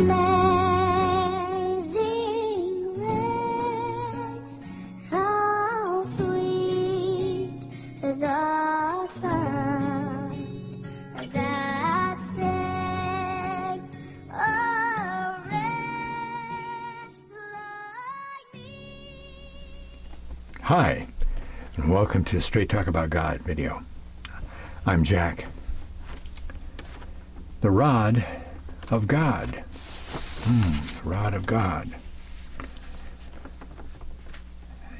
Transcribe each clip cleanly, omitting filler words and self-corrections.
Amazing grace, how sweet the sound that saved a wretch like me. Hi, and welcome to Straight Talk About God video. I'm Jack. The Rod of God. The Rod of God.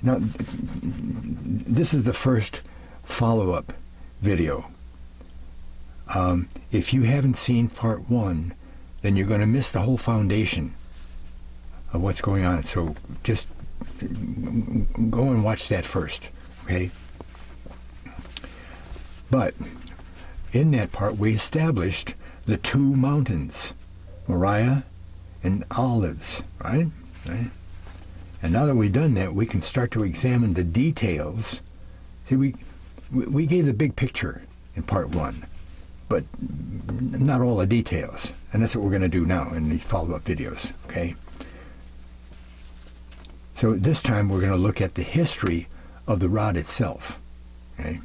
Now, this is the first follow-up video. If you haven't seen part one, then you're going to miss the whole foundation of what's going on. So just go and watch that first, okay? But in that part, we established the two mountains, Moriah and Olives, right? And now that we've done that, we can start to examine the details. See, we gave the big picture in part one, but not all the details. And that's what we're going to do now in these follow-up videos, okay? So this time we're going to look at the history of the rod itself, okay?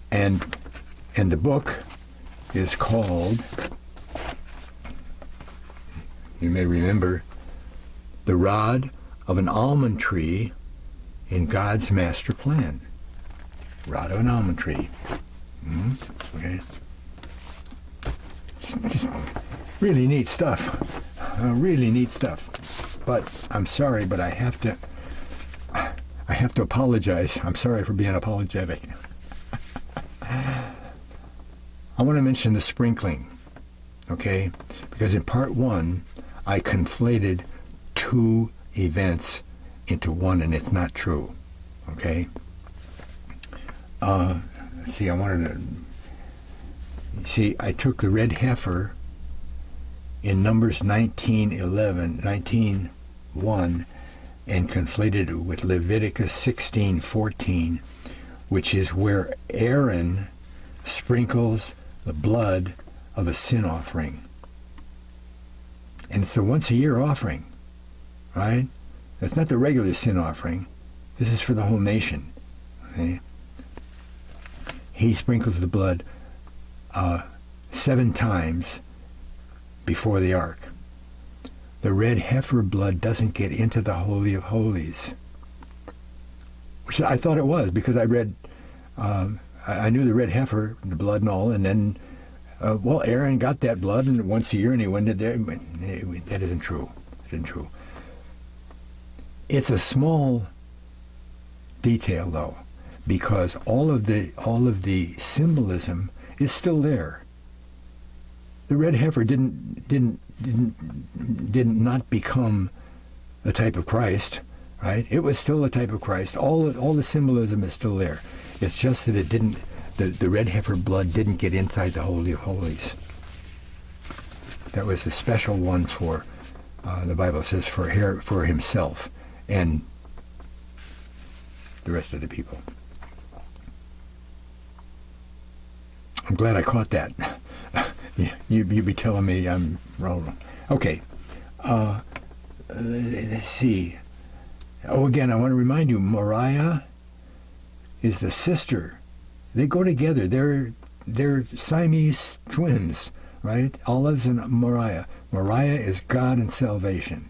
And the book is called, you may remember, The Rod of an Almond Tree in God's Master Plan. Rod of an almond tree. Okay. Just really neat stuff. Really neat stuff. But I'm sorry, but I have to apologize. I'm sorry for being apologetic. I want to mention the sprinkling, okay? Because in part one, I conflated two events into one, and it's not true, okay? Let's see, I took the red heifer in Numbers 19:1, and conflated it with Leviticus 16:14, which is where Aaron sprinkles the blood of a sin offering. And it's the once-a-year offering, right? It's not the regular sin offering. This is for the whole nation, okay? He sprinkles the blood 7 times before the ark. The red heifer blood doesn't get into the Holy of Holies, which I thought it was, because I read, I knew the red heifer, the blood and all, and then, Aaron got that blood and once a year, and he went in there. But that isn't true. It isn't true. It's a small detail, though, because all of the symbolism is still there. The red heifer didn't not become a type of Christ, right? It was still a type of Christ. All the symbolism is still there. It's just that it didn't. The red heifer blood didn't get inside the Holy of Holies. That was the special one for, the Bible says, for himself and the rest of the people. I'm glad I caught that. You'd be telling me I'm wrong. Okay. Let's see. Oh, again, I want to remind you, Moriah is the sister. They go together. They're Siamese twins, right? Olives and Moriah. Moriah is God and salvation.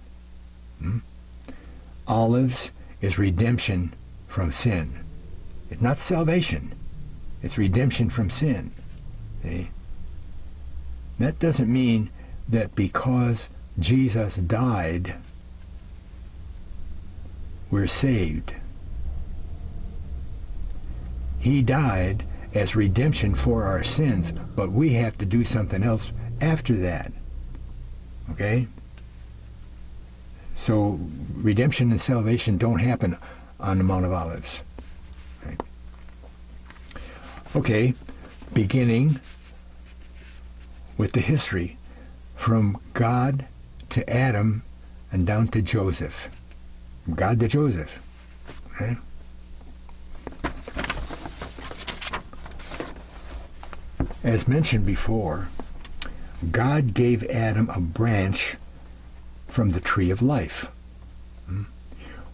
Olives is redemption from sin. It's not salvation. It's redemption from sin. See? That doesn't mean that because Jesus died, we're saved. He died as redemption for our sins, but we have to do something else after that. Okay? So redemption and salvation don't happen on the Mount of Olives. Right? Okay, beginning with the history from God to Adam and down to Joseph. From God to Joseph. Okay? As mentioned before, God gave Adam a branch from the tree of life,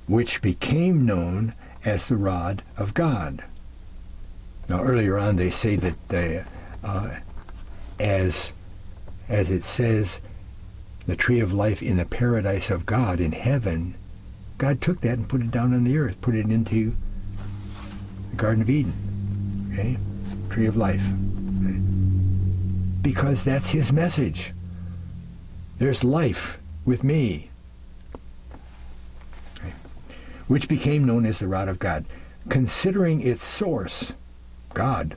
which became known as the rod of God. Now, earlier on, they say that as it says, the tree of life in the paradise of God in heaven, God took that and put it down on the earth, put it into the Garden of Eden. Okay? Tree of life. Okay? Because that's his message. There's life with me. Okay? Which became known as the rod of God. Considering its source, God,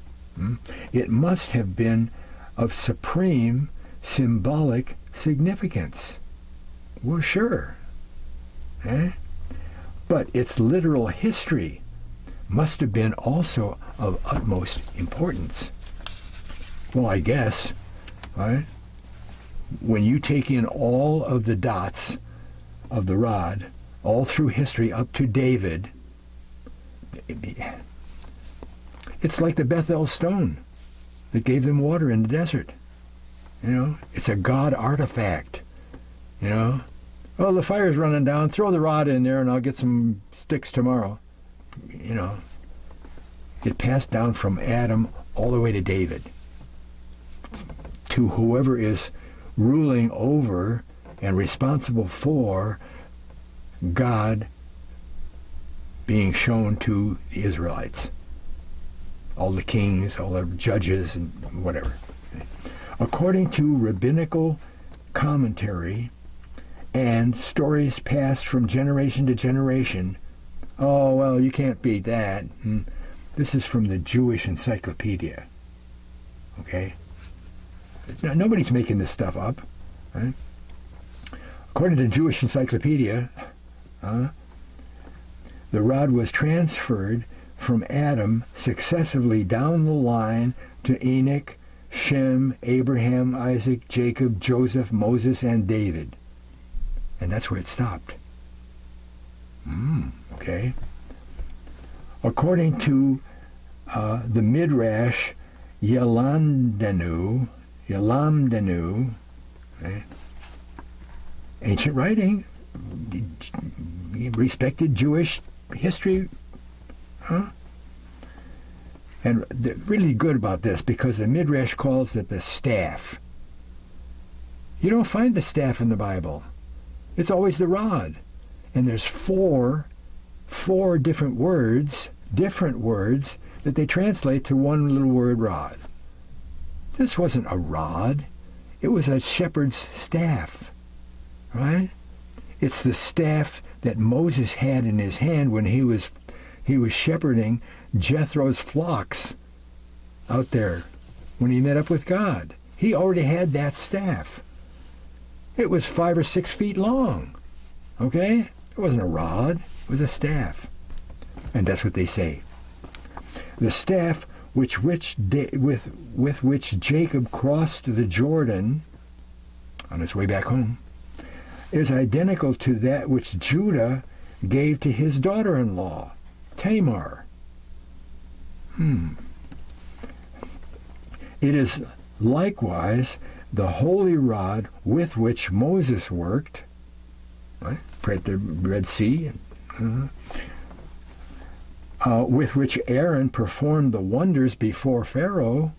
it must have been of supreme symbolic significance. Well, sure. But its literal history must have been also of utmost importance. Well, I guess, right? When you take in all of the dots of the rod, all through history up to David, it's like the Bethel stone that gave them water in the desert. You know, it's a God artifact. You know, oh, the fire's running down, throw the rod in there and I'll get some sticks tomorrow. You know, it passed down from Adam all the way to David, to whoever is ruling over and responsible for God being shown to the Israelites. All the kings, all the judges, and whatever. According to rabbinical commentary and stories passed from generation to generation, oh, well, you can't beat that. This is from the Jewish Encyclopedia. Okay? Now, nobody's making this stuff up. Right? According to the Jewish Encyclopedia, the rod was transferred from Adam successively down the line to Enoch, Shem, Abraham, Isaac, Jacob, Joseph, Moses, and David. And that's where it stopped. Okay. According to the Midrash Yalamdenu, okay, ancient writing, respected Jewish history, and they're really good about this because the Midrash calls it the staff. You don't find the staff in the Bible. It's always the rod. And there's four different words that they translate to one little word, rod. This wasn't a rod. It was a shepherd's staff, right? It's the staff that Moses had in his hand when he was shepherding Jethro's flocks out there when he met up with God. He already had that staff. It was 5 or 6 feet long. Okay? It wasn't a rod. It was a staff. And that's what they say. The staff with which Jacob crossed the Jordan on his way back home is identical to that which Judah gave to his daughter-in-law, Tamar. It is likewise the holy rod with which Moses worked, right? At the Red Sea, with which Aaron performed the wonders before Pharaoh.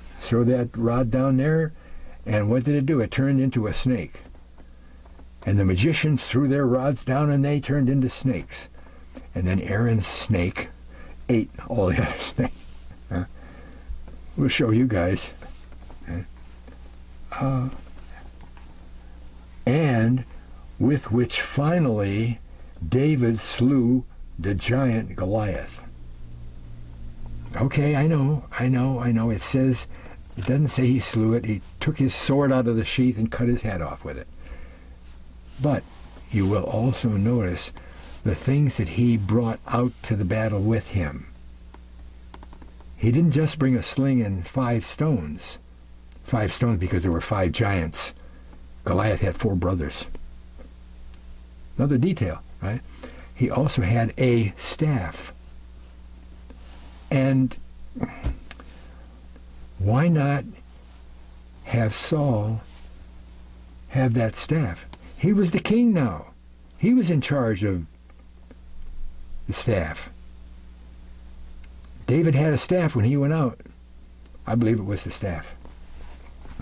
Throw that rod down there, and what did it do? It turned into a snake. And the magicians threw their rods down, and they turned into snakes. And then Aaron's snake ate all the other snakes. We'll show you guys. And with which finally David slew the giant Goliath. Okay, I know. It says, it doesn't say he slew it. He took his sword out of the sheath and cut his head off with it. But you will also notice the things that he brought out to the battle with him. He didn't just bring a sling and 5 stones. 5 stones because there were 5 giants. Goliath had 4 brothers. Another detail, right? He also had a staff. And why not have Saul have that staff. He was the king now. He was in charge of the staff. David had a staff when he went out. I believe it was the staff.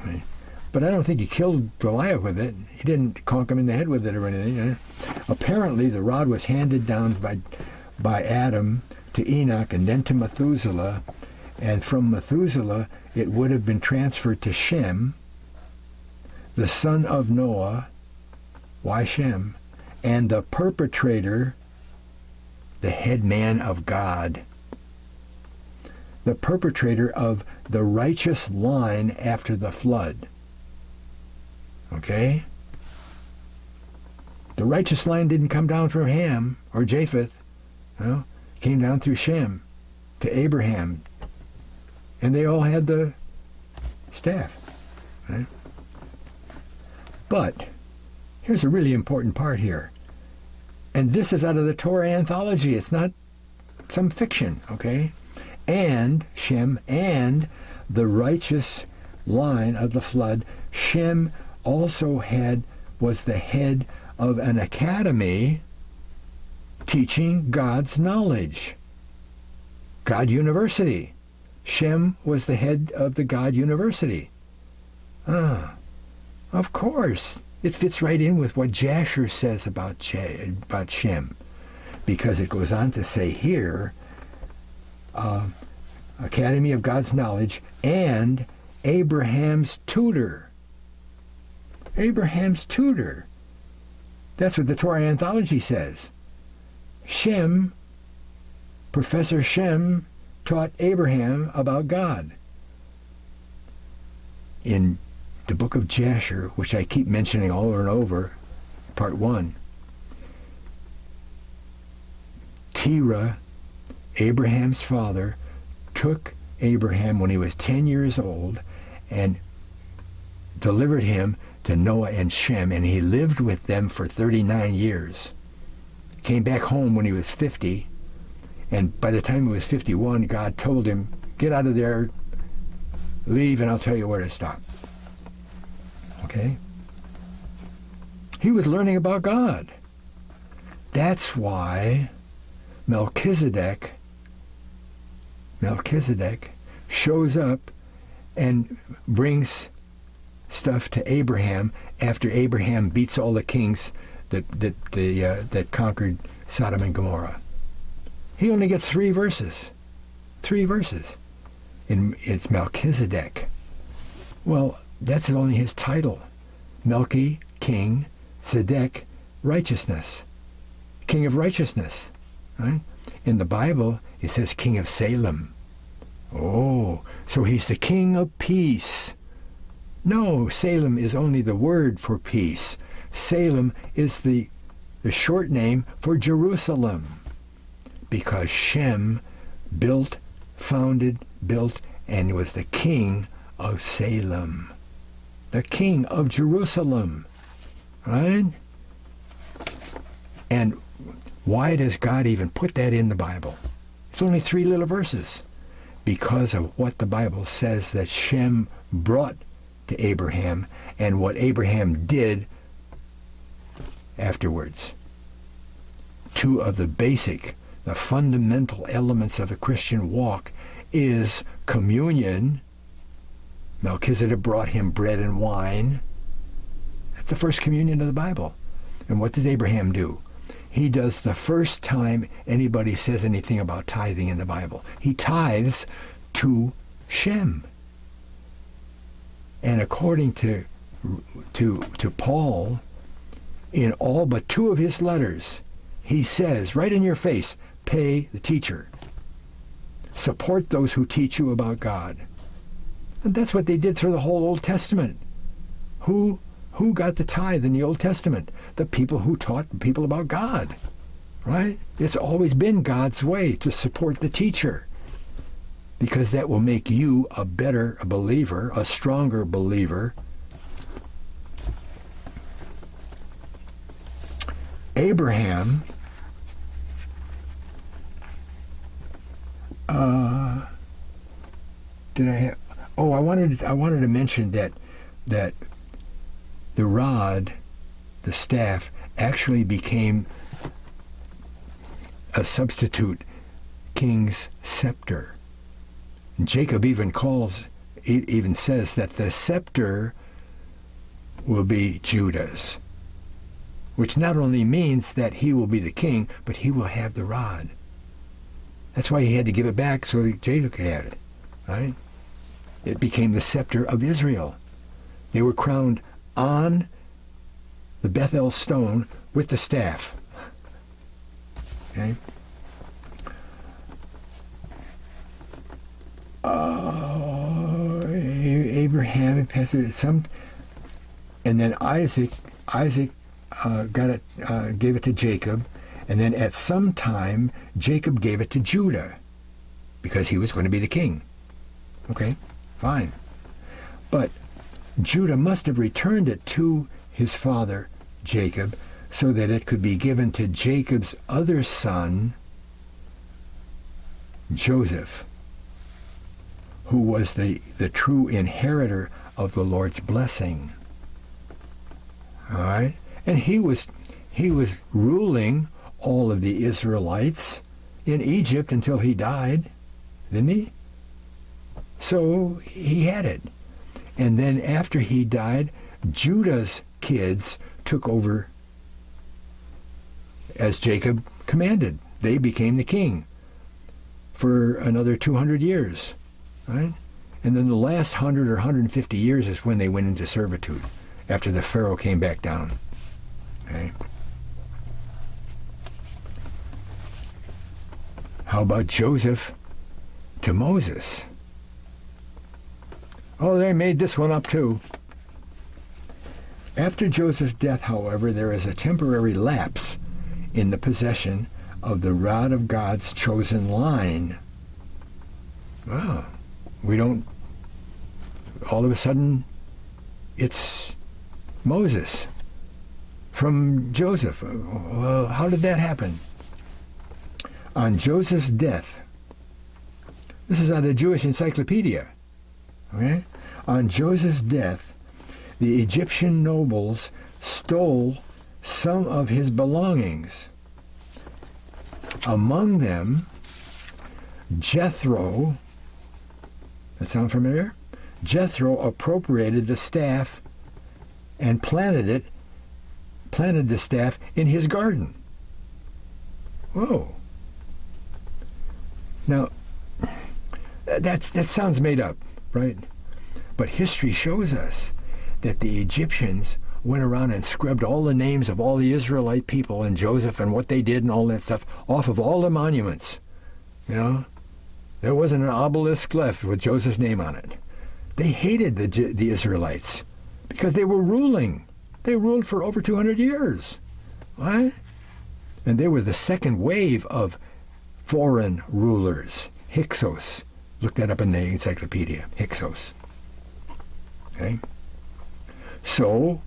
Right? But I don't think he killed Goliath with it. He didn't conk him in the head with it or anything. Apparently, the rod was handed down by Adam to Enoch and then to Methuselah. And from Methuselah, it would have been transferred to Shem, the son of Noah. Why Shem? And the perpetrator, the head man of God. The perpetrator of the righteous line after the flood. Okay? The righteous line didn't come down from Ham or Japheth. It came down through Shem to Abraham. And they all had the staff. Right? But here's a really important part here. And this is out of the Torah anthology. It's not some fiction, okay? And Shem and the righteous line of the flood, Shem also was the head of an academy teaching God's knowledge. God University. Shem was the head of the God University. Of course. It fits right in with what Jasher says about Shem. Because it goes on to say here, Academy of God's Knowledge, and Abraham's tutor. Abraham's tutor. That's what the Torah anthology says. Shem, Professor Shem, taught Abraham about God. In the book of Jasher, which I keep mentioning over and over, part 1, Terah, Abraham's father, took Abraham when he was 10 years old and delivered him to Noah and Shem, and he lived with them for 39 years. Came back home when he was 50, and by the time he was 51, God told him, get out of there, leave, and I'll tell you where to stop. Okay? He was learning about God. That's why Melchizedek shows up and brings stuff to Abraham after Abraham beats all the kings that conquered Sodom and Gomorrah. He only gets 3 verses. 3 verses. And it's Melchizedek. Well, that's only his title. Melchi, king, Tzedek, righteousness. King of righteousness. Right? In the Bible, it says king of Salem. Oh, so he's the king of peace. No, Salem is only the word for peace. Salem is the short name for Jerusalem. Because Shem founded, and was the king of Salem. The king of Jerusalem. Right? And why does God even put that in the Bible? It's only 3 little verses. Because of what the Bible says that Shem brought to Abraham and what Abraham did afterwards. 2 of the fundamental elements of the Christian walk is communion. Melchizedek brought him bread and wine. That's the first communion of the Bible. And what does Abraham do? He does the first time anybody says anything about tithing in the Bible. He tithes to Shem. And according to Paul, in all but 2 of his letters, he says, right in your face, pay the teacher. Support those who teach you about God. And that's what they did through the whole Old Testament. Who got the tithe in the Old Testament? The people who taught people about God. Right? It's always been God's way to support the teacher. Because that will make you a better believer, a stronger believer. Abraham I wanted to mention that that the rod, the staff, actually became a substitute king's scepter. Jacob even says that the scepter will be Judah's, which not only means that he will be the king, but he will have the rod. That's why he had to give it back so that Jacob could have it, right? It became the scepter of Israel. They were crowned on the Bethel stone with the staff. Okay? Abraham passed it some, and then Isaac gave it to Jacob, and then at some time Jacob gave it to Judah because he was going to be the king. Okay, fine. But Judah must have returned it to his father Jacob so that it could be given to Jacob's other son, Joseph, who was the true inheritor of the Lord's blessing. All right? And he was ruling all of the Israelites in Egypt until he died, didn't he? So he had it. And then after he died, Judah's kids took over as Jacob commanded. They became the king for another 200 years, right? And then the last 100 or 150 years is when they went into servitude, after the Pharaoh came back down. Okay? How about Joseph to Moses? Oh, they made this one up too. After Joseph's death, however, there is a temporary lapse in the possession of the rod of God's chosen line. Wow. We don't, all of a sudden, it's Moses from Joseph. Well, how did that happen? On Joseph's death, this is out of the Jewish Encyclopedia, okay? On Joseph's death, the Egyptian nobles stole some of his belongings. Among them, Jethro, that sound familiar? Jethro appropriated the staff and planted the staff in his garden. Whoa. Now, that sounds made up, right? But history shows us that the Egyptians went around and scrubbed all the names of all the Israelite people and Joseph and what they did and all that stuff off of all the monuments. You know, there wasn't an obelisk left with Joseph's name on it. They hated the Israelites because they were ruling. They ruled for over 200 years. Right? And they were the second wave of foreign rulers. Hyksos. Look that up in the encyclopedia. Hyksos. Okay? So,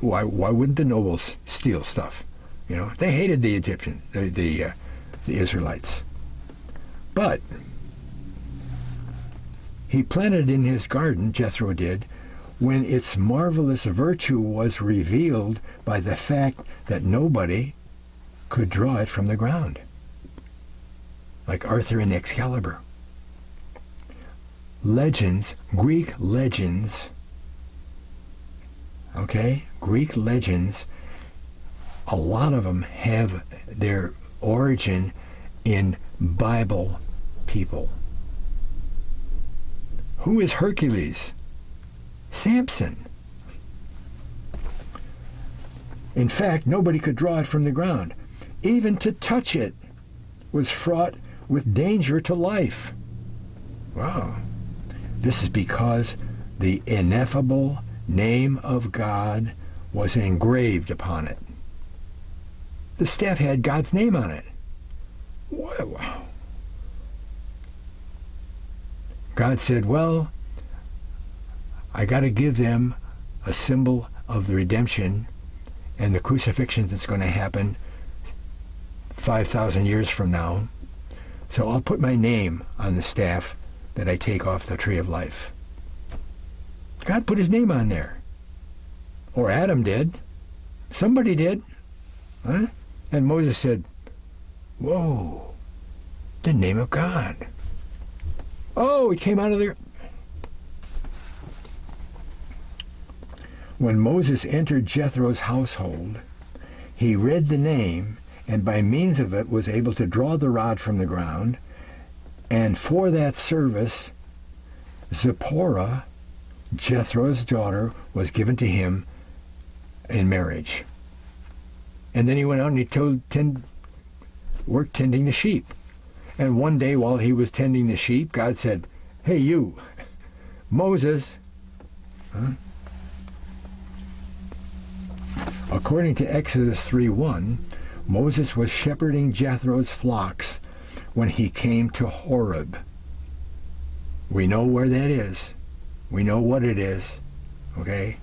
why wouldn't the nobles steal stuff? You know, they hated the Egyptians, the Israelites. But he planted in his garden, Jethro did, when its marvelous virtue was revealed by the fact that nobody could draw it from the ground, like Arthur and Excalibur. Legends, Greek legends, okay, Greek legends, a lot of them have their origin in Bible people. Who is Hercules? Samson. In fact, nobody could draw it from the ground. Even to touch it was fraught with danger to life. Wow. This is because the ineffable name of God was engraved upon it. The staff had God's name on it. Wow. God said, well, I got to give them a symbol of the redemption and the crucifixion that's going to happen 5,000 years from now. So I'll put my name on the staff that I take off the tree of life. God put his name on there. Or Adam did. Somebody did. Huh? And Moses said, whoa, the name of God. Oh, it came out of there. When Moses entered Jethro's household, he read the name, and by means of it was able to draw the rod from the ground. And for that service, Zipporah, Jethro's daughter, was given to him in marriage. And then he went out and he worked tending the sheep. And one day while he was tending the sheep, God said, hey, you, Moses. Huh? According to Exodus 3:1, Moses was shepherding Jethro's flocks when he came to Horeb. We know where that is. We know what it is. Okay?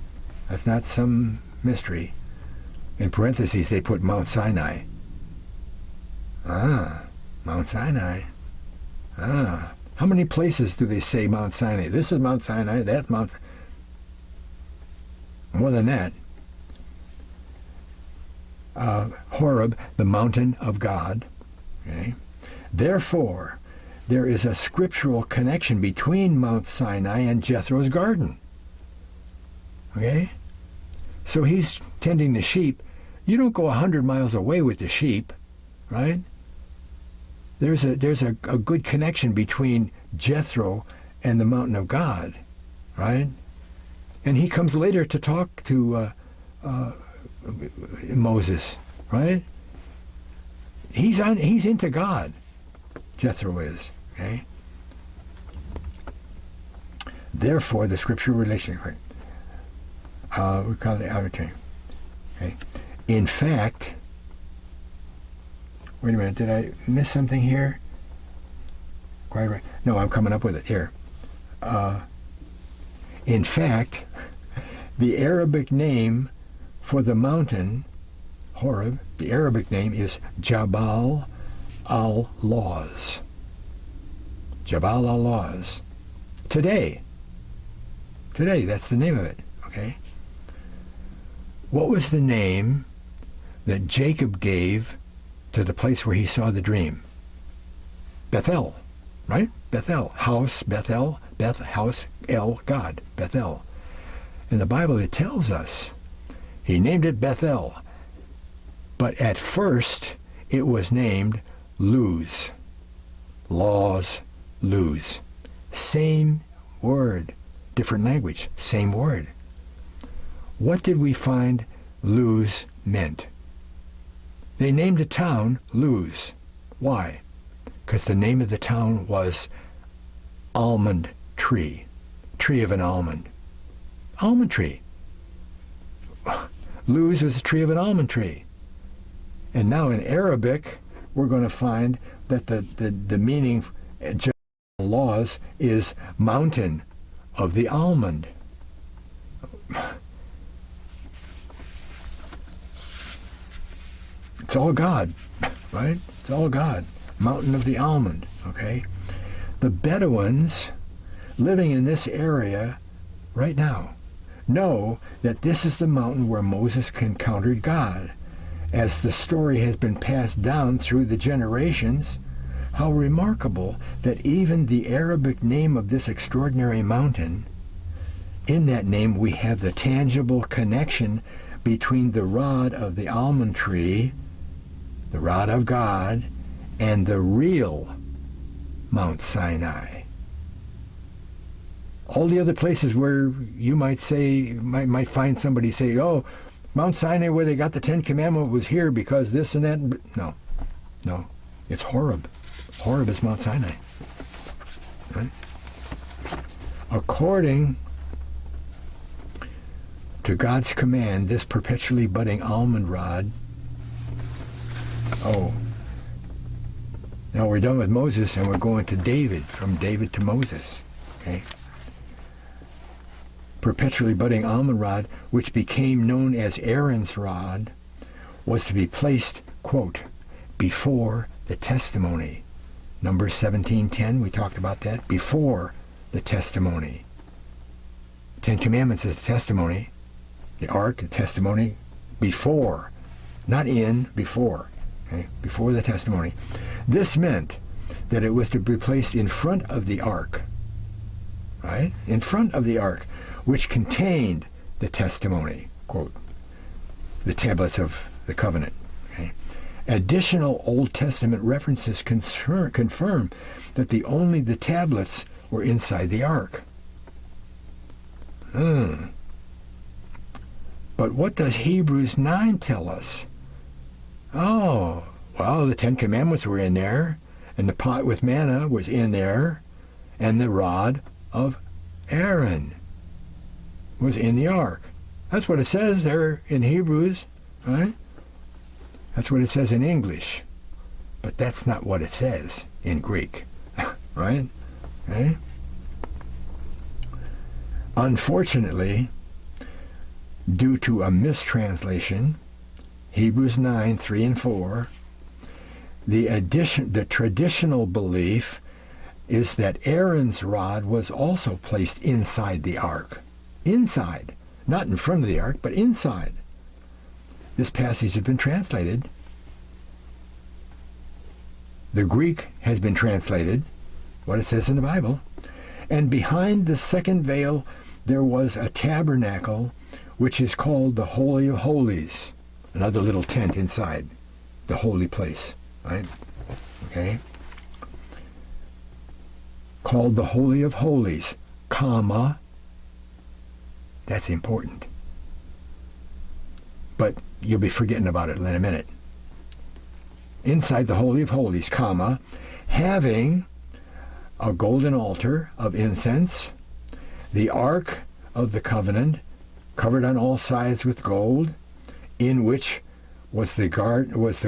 That's not some mystery. In parentheses, they put Mount Sinai. Ah, Mount Sinai. Ah, how many places do they say Mount Sinai? This is Mount Sinai, that's Mount... More than that. Horeb, the mountain of God. Okay? Therefore, there is a scriptural connection between Mount Sinai and Jethro's garden. Okay? So he's tending the sheep. You don't go 100 miles away with the sheep, right? There's a good connection between Jethro and the mountain of God, right? And he comes later to talk to Moses, right? He's into God. Jethro is, okay? Therefore, the scriptural relationship, we call it arbitrary. Okay? In fact, wait a minute, did I miss something here? Quite right. No, I'm coming up with it here. In fact, the Arabic name for the mountain, Horeb, the Arabic name is Jabal al-Lawz. Jabal al-Lawz. Today, that's the name of it, okay? What was the name that Jacob gave to the place where he saw the dream? Bethel, right? Bethel. House, Bethel, Beth, house, El, God, Bethel. In the Bible it tells us he named it Bethel, but at first it was named Luz. Laws, Luz. Same word, different language, same word. What did we find Luz meant? They named a town Luz. Why? Because the name of the town was Almond Tree. Tree of an almond. Almond tree. Luz was a tree of an almond tree. And now in Arabic, we're going to find that the meaning laws is mountain of the almond. It's all God, right? It's all God. Mountain of the almond, okay? The Bedouins living in this area right now know that this is the mountain where Moses encountered God. As the story has been passed down through the generations, how remarkable that even the Arabic name of this extraordinary mountain, in that name we have the tangible connection between the rod of the almond tree, the rod of God, and the real Mount Sinai. All the other places where you might say, might find somebody say, oh, Mount Sinai where they got the Ten Commandments was here because this and that. No. It's Horeb. Horeb is Mount Sinai. Right? According to God's command, this perpetually budding almond rod, now we're done with Moses and we're going to David, from David to Moses. Okay? Perpetually budding almond rod, which became known as Aaron's rod, was to be placed, quote, before the testimony. Numbers 17:10, we talked about that. Before the testimony. Ten Commandments is the testimony. The ark, the testimony, before. Not in, before. Okay? Before the testimony. This meant that it was to be placed in front of the ark. Right? In front of the ark, which contained the testimony, quote, the tablets of the covenant. Okay? Additional Old Testament references confirm that only the tablets were inside the ark. But what does Hebrews 9 tell us? Oh, well, the Ten Commandments were in there, and the pot with manna was in there, and the rod of Aaron was in the ark. That's what it says there in Hebrews, right? That's what it says in English. But that's not what it says in Greek, right? Okay? Unfortunately, due to a mistranslation, Hebrews 9, 3 and 4, the traditional belief is that Aaron's rod was also placed inside the ark. Inside. Not in front of the ark, but inside. This passage has been translated. The Greek has been translated, what it says in the Bible. And behind the second veil there was a tabernacle, which is called the Holy of Holies. Another little tent inside the holy place, right? Okay? Called the Holy of Holies, comma. That's important. But you'll be forgetting about it in a minute. Inside the Holy of Holies, comma, having a golden altar of incense, the Ark of the Covenant, covered on all sides with gold, in which was the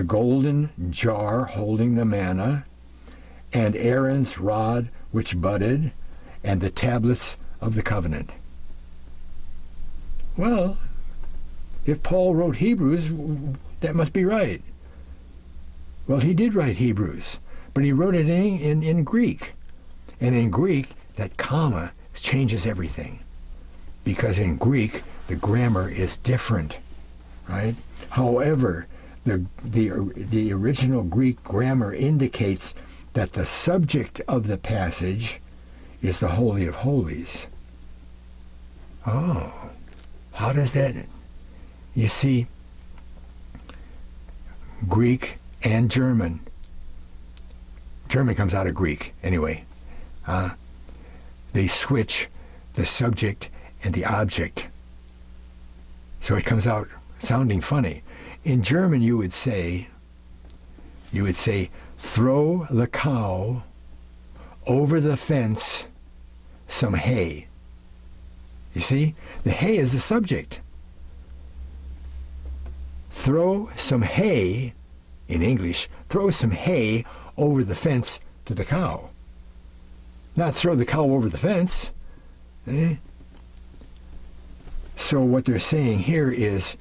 golden jar holding the manna, and Aaron's rod which budded, and the tablets of the covenant. Well, if Paul wrote Hebrews, that must be right. Well, he did write Hebrews, but he wrote it in Greek. And in Greek, that comma changes everything. Because in Greek, the grammar is different, right? However, the original Greek grammar indicates that the subject of the passage is the Holy of Holies. Oh, how does that... You see, Greek and German. German comes out of Greek, anyway. They switch the subject and the object. So it comes out sounding funny. In German, you would say, throw the cow over the fence some hay. You see? The hay is the subject. Throw some hay, in English, throw some hay over the fence to the cow. Not throw the cow over the fence. Eh? So what they're saying here is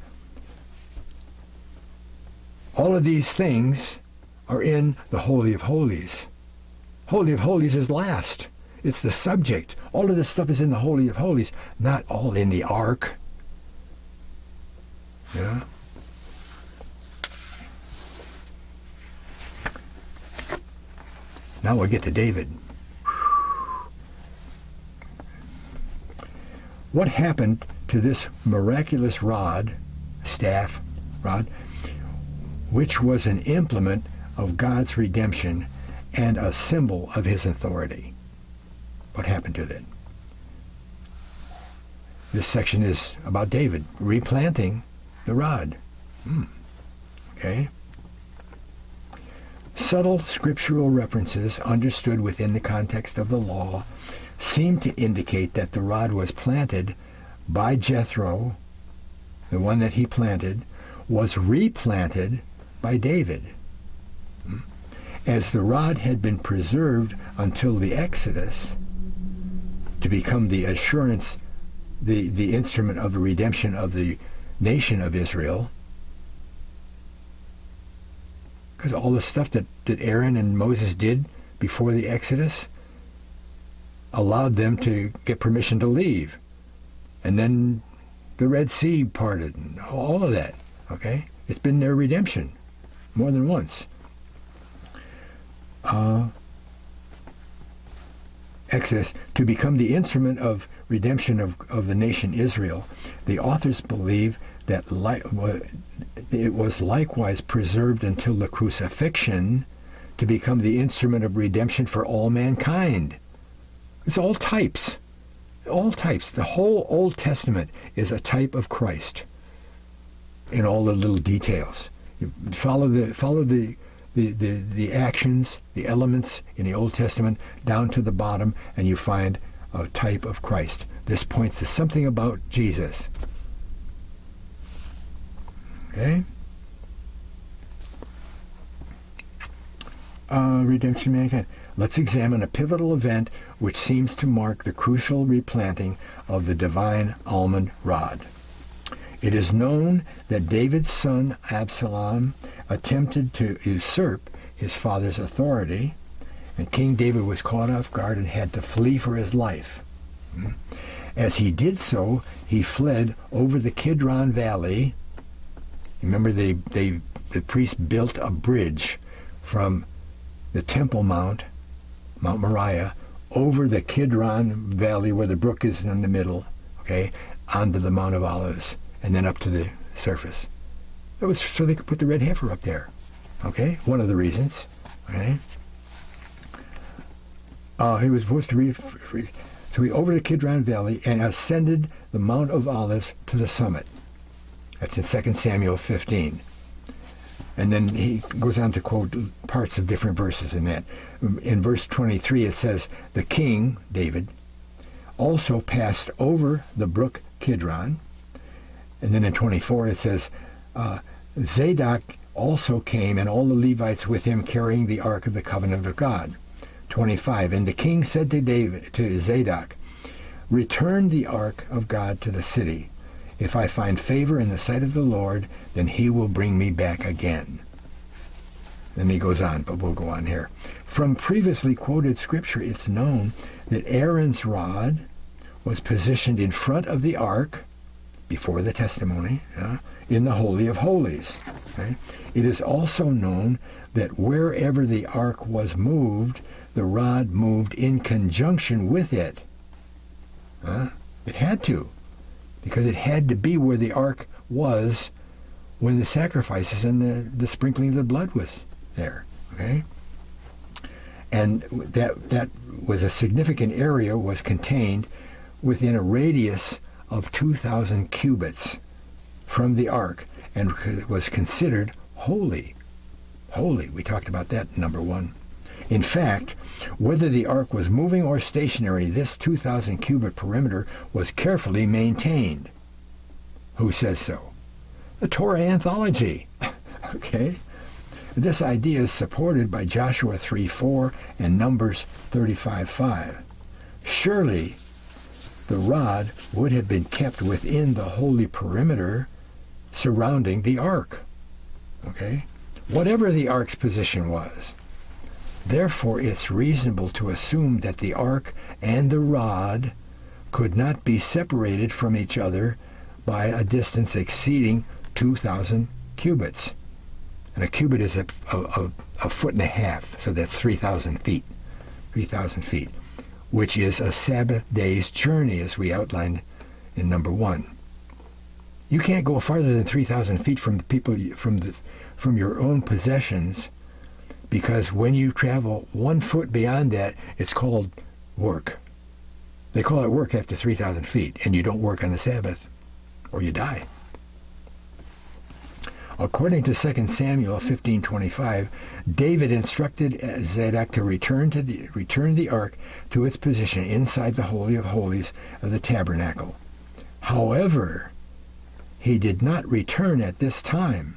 all of these things are in the Holy of Holies. Holy of Holies is last. It's the subject. All of this stuff is in the Holy of Holies, not all in the ark. Yeah? Now we'll get to David. What happened to this miraculous rod, staff, rod, which was an implement of God's redemption and a symbol of his authority? What happened to that? This section is about David replanting the rod. Okay. Subtle scriptural references understood within the context of the law seem to indicate that the rod was planted by Jethro, the one that he planted, was replanted by David. As the rod had been preserved until the Exodus to become the assurance, the instrument of the redemption of the nation of Israel, because all the stuff that Aaron and Moses did before the Exodus allowed them to get permission to leave. And then the Red Sea parted, and all of that, okay? It's been their redemption more than once. Exodus, to become the instrument of redemption of the nation Israel, the authors believe that it was likewise preserved until the crucifixion to become the instrument of redemption for all mankind. It's all types. All types. The whole Old Testament is a type of Christ in all the little details. You follow the actions, the elements in the Old Testament down to the bottom, and you find a type of Christ. This points to something about Jesus. Okay? Redemption of mankind. Let's examine a pivotal event which seems to mark the crucial replanting of the divine almond rod. It is known that David's son Absalom attempted to usurp his father's authority, and King David was caught off guard and had to flee for his life. As he did so, he fled over the Kidron Valley. Remember, the priest built a bridge from the Temple Mount Moriah, over the Kidron Valley where the brook is in the middle, okay, onto the Mount of Olives, and then up to the surface. That was so they could put the red heifer up there, okay? One of the reasons, okay? He was supposed to so he over the Kidron Valley and ascended the Mount of Olives to the summit. That's in 2 Samuel 15. And then he goes on to quote parts of different verses in that. In verse 23, it says, the king, David, also passed over the brook Kidron. And then in 24, it says, Zadok also came, and all the Levites with him, carrying the ark of the covenant of God. 25, and the king said to Zadok, return the ark of God to the city. If I find favor in the sight of the Lord, then he will bring me back again. Then he goes on, but we'll go on here. From previously quoted scripture, it's known that Aaron's rod was positioned in front of the ark, before the testimony, in the Holy of Holies. Okay? It is also known that wherever the ark was moved, the rod moved in conjunction with it. It had to, because it had to be where the ark was when the sacrifices and the sprinkling of the blood was there. Okay? And that was a significant area, was contained within a radius of 2,000 cubits from the ark, and was considered holy. Holy. We talked about that, number one. In fact, whether the ark was moving or stationary, this 2,000 cubit perimeter was carefully maintained. Who says so? The Torah Anthology. Okay? This idea is supported by Joshua 3:4 and Numbers 35:5. Surely the rod would have been kept within the holy perimeter surrounding the ark. Okay? Whatever the ark's position was. Therefore, it's reasonable to assume that the ark and the rod could not be separated from each other by a distance exceeding 2,000 cubits. And a cubit is a foot and a half, so that's 3,000 feet. 3,000 feet, which is a Sabbath day's journey, as we outlined in number 1. You can't go farther than 3,000 feet from the people, from your own possessions, because when you travel 1 foot beyond that, it's called work. They call it work after 3,000 feet, and you don't work on the Sabbath, or you die. According to 2 Samuel 15:25, David instructed Zadok to return the ark to its position inside the Holy of Holies of the tabernacle. However, he did not return at this time,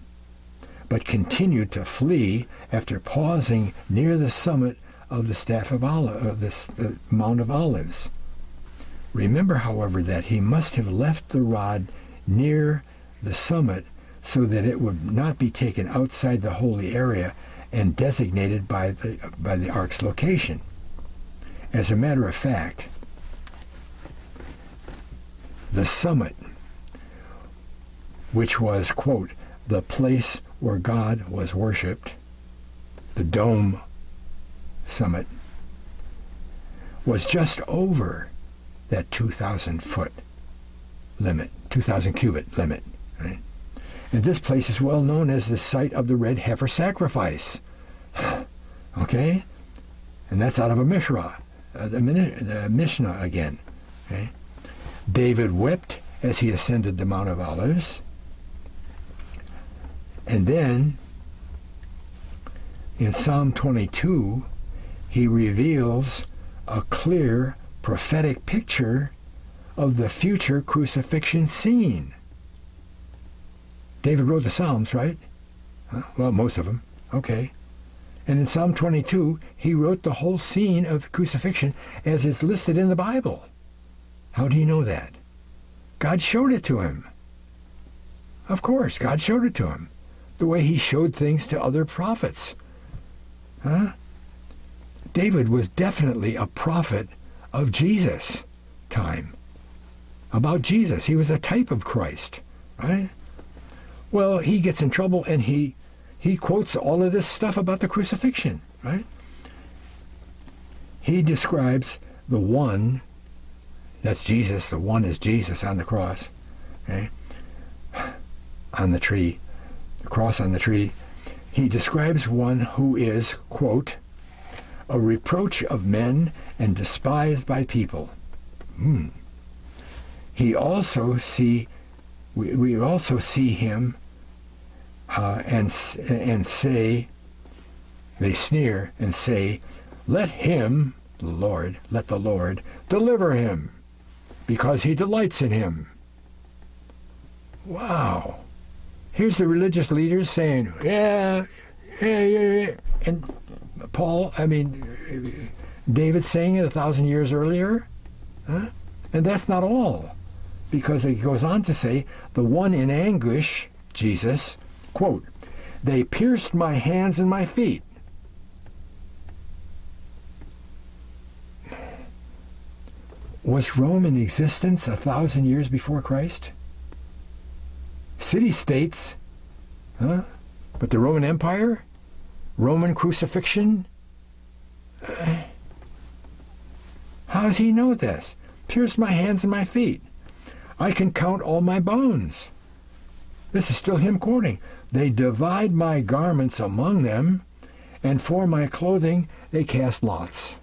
but continued to flee after pausing near the summit of the Mount of Olives. Remember, however, that he must have left the rod near the summit so that it would not be taken outside the holy area and designated by the ark's location. As a matter of fact, the summit, which was, quote, the place where God was worshipped, the dome summit, was just over that 2,000 foot limit, 2,000 cubit limit. Right? And this place is well known as the site of the red heifer sacrifice. Okay? And that's out of a Mishnah, the Mishnah again. Okay? David wept as he ascended the Mount of Olives. And then, in Psalm 22, he reveals a clear prophetic picture of the future crucifixion scene. David wrote the Psalms, right? Well, most of them. Okay. And in Psalm 22, he wrote the whole scene of crucifixion as is listed in the Bible. How do you know that? God showed it to him. Of course, God showed it to him. The way he showed things to other prophets. David was definitely a prophet of Jesus' time. About Jesus. He was a type of Christ. Right? Well, he gets in trouble and he quotes all of this stuff about the crucifixion. Right? He describes the one, that's Jesus, the one is Jesus on the cross. Okay? On the tree. The cross on the tree. He describes one who is, quote, a reproach of men and despised by people. We also see him and say, they sneer and say, let him, the Lord, let the Lord deliver him, because he delights in him. Wow. Here's the religious leaders saying, yeah. And David saying it 1,000 years earlier. And that's not all. Because it goes on to say, the one in anguish, Jesus, quote, they pierced my hands and my feet. Was Rome in existence 1,000 years before Christ? City-states, but the Roman Empire? Roman crucifixion? How does he know this? Pierced my hands and my feet. I can count all my bones. This is still him quoting. They divide my garments among them, and for my clothing they cast lots.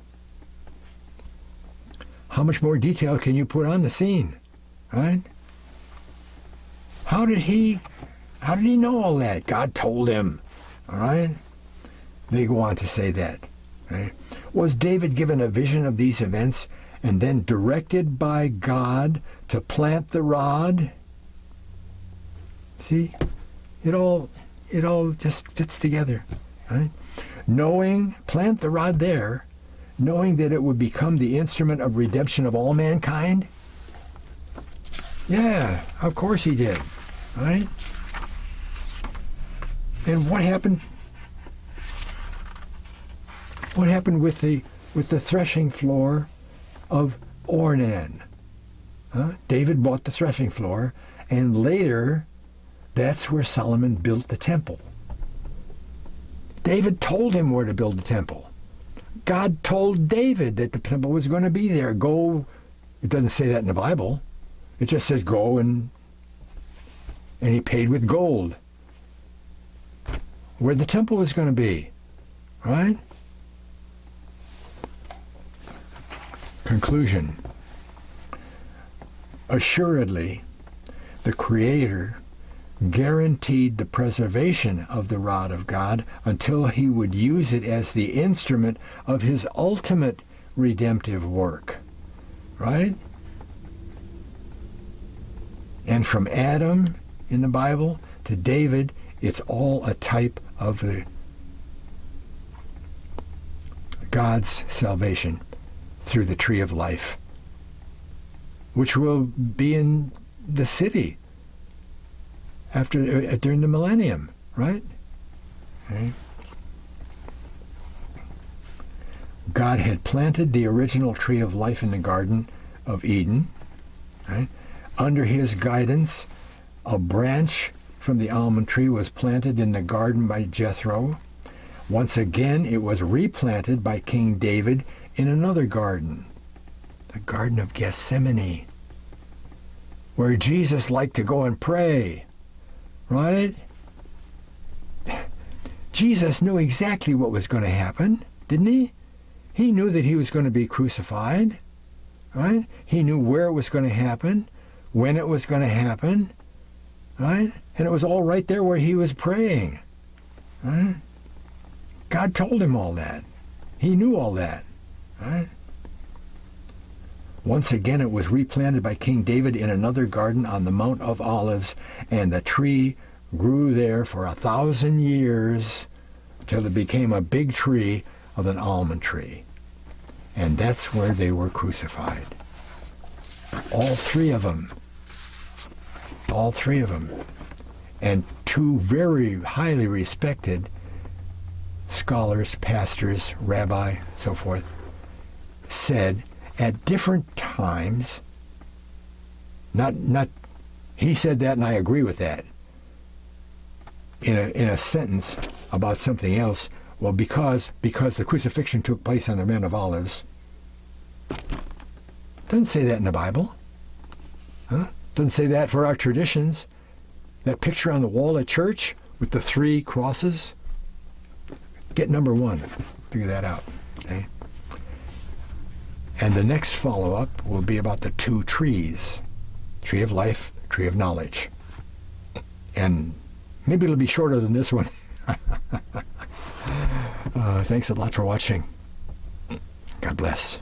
How much more detail can you put on the scene? Right? How did he know all that? God told him. All right? They go on to say that. Right? Was David given a vision of these events and then directed by God to plant the rod? See? It all just fits together. Right? Plant the rod there, knowing that it would become the instrument of redemption of all mankind? Yeah, of course he did. Right? And what happened? What happened with the threshing floor of Ornan? David bought the threshing floor, and later, that's where Solomon built the temple. David told him where to build the temple. God told David that the temple was going to be there. Go. It doesn't say that in the Bible. It just says go, and he paid with gold. Where the temple was going to be. Right? Conclusion. Assuredly, the Creator guaranteed the preservation of the rod of God until he would use it as the instrument of his ultimate redemptive work. Right? And from Adam in the Bible to David, it's all a type of the God's salvation through the tree of life, which will be in the city during the millennium, right? Okay. God had planted the original tree of life in the Garden of Eden, right? Under his guidance, a branch from the almond tree was planted in the garden by Jethro. Once again, it was replanted by King David in another garden, the Garden of Gethsemane, where Jesus liked to go and pray, right? Jesus knew exactly what was going to happen, didn't he? He knew that he was going to be crucified, right? He knew where it was going to happen, when it was going to happen, right? And it was all right there where he was praying, right? God told him all that. He knew all that, right? Once again, it was replanted by King David in another garden on the Mount of Olives, and the tree grew there for 1,000 years till it became a big tree of an almond tree. And that's where they were crucified. All three of them. All three of them. And two very highly respected scholars, pastors, rabbi, so forth, said at different times, he said that and I agree with that, in a sentence about something else. Well, because the crucifixion took place on the Mount of Olives. Doesn't say that in the Bible. Huh? Doesn't say that for our traditions. That picture on the wall at church with the 3 crosses. Get number 1. Figure that out. Okay? And the next follow-up will be about the 2 trees. Tree of life, tree of knowledge. And maybe it'll be shorter than this one. Thanks a lot for watching. God bless.